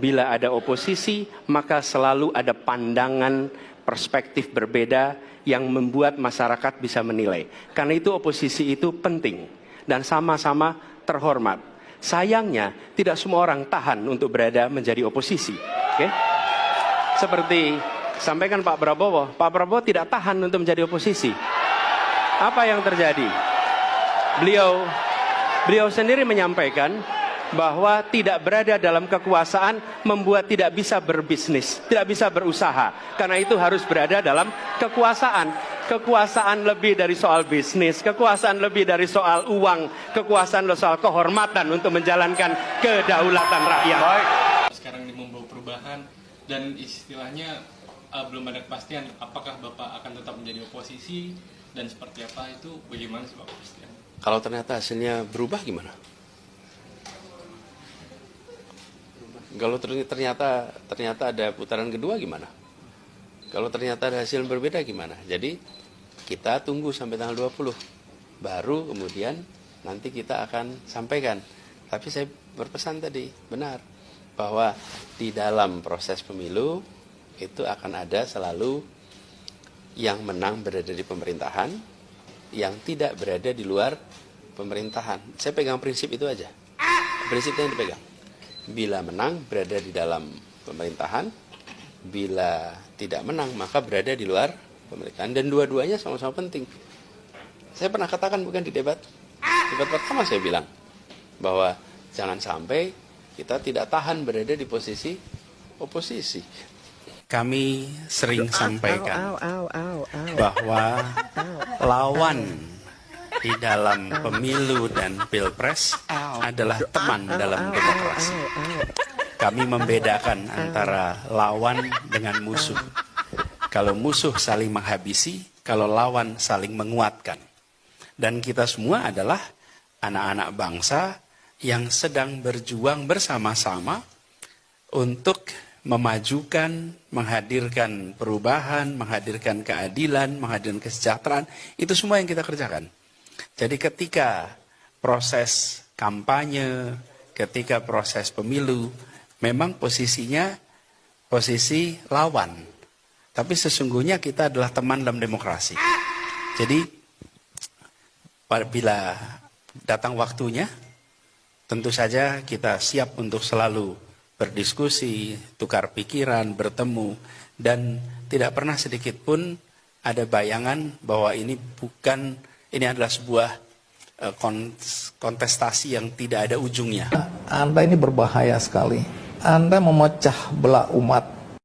bila ada oposisi, maka selalu ada pandangan perspektif berbeda yang membuat masyarakat bisa menilai. Karena itu oposisi itu penting dan sama-sama terhormat. Sayangnya tidak semua orang tahan untuk berada menjadi oposisi. Oke? Seperti sampaikan Pak Prabowo tidak tahan untuk menjadi oposisi. Apa yang terjadi? Beliau sendiri menyampaikan bahwa tidak berada dalam kekuasaan membuat tidak bisa berbisnis, tidak bisa berusaha. Karena itu harus berada dalam kekuasaan. Kekuasaan lebih dari soal bisnis, kekuasaan lebih dari soal uang, kekuasaan soal kehormatan untuk menjalankan kedaulatan rakyat. Baik. Sekarang ini membawa perubahan dan istilahnya belum ada kepastian apakah Bapak akan tetap menjadi oposisi dan seperti apa, itu bagaimana sih Bapak? Kalau ternyata hasilnya berubah gimana? Kalau ternyata ada putaran kedua gimana? Kalau ternyata ada hasil berbeda gimana? Jadi kita tunggu sampai tanggal 20. Baru kemudian nanti kita akan sampaikan. Tapi saya berpesan tadi, benar. Bahwa di dalam proses pemilu itu akan ada selalu yang menang berada di pemerintahan, yang tidak berada di luar pemerintahan. Saya pegang prinsip itu aja. Prinsipnya yang dipegang. Bila menang berada di dalam pemerintahan, bila tidak menang maka berada di luar pemerintahan, dan dua-duanya sama-sama penting. Saya pernah katakan bukan di debat pertama, saya bilang bahwa jangan sampai kita tidak tahan berada di posisi oposisi. Kami sering sampaikan bahwa lawan di dalam pemilu dan pilpres adalah teman dalam demokrasi. Kami membedakan antara lawan dengan musuh. Kalau musuh saling menghabisi, kalau lawan saling menguatkan. Dan kita semua adalah anak-anak bangsa yang sedang berjuang bersama-sama untuk memajukan, menghadirkan perubahan, menghadirkan keadilan, menghadirkan kesejahteraan. Itu semua yang kita kerjakan. Jadi ketika proses kampanye, ketika proses pemilu, memang posisinya posisi lawan. Tapi sesungguhnya kita adalah teman dalam demokrasi. Jadi bila datang waktunya, tentu saja kita siap untuk selalu berdiskusi, tukar pikiran, bertemu, dan tidak pernah sedikit pun ada bayangan bahwa ini adalah sebuah kontestasi yang tidak ada ujungnya. Anda ini berbahaya sekali. Anda memecah belah umat.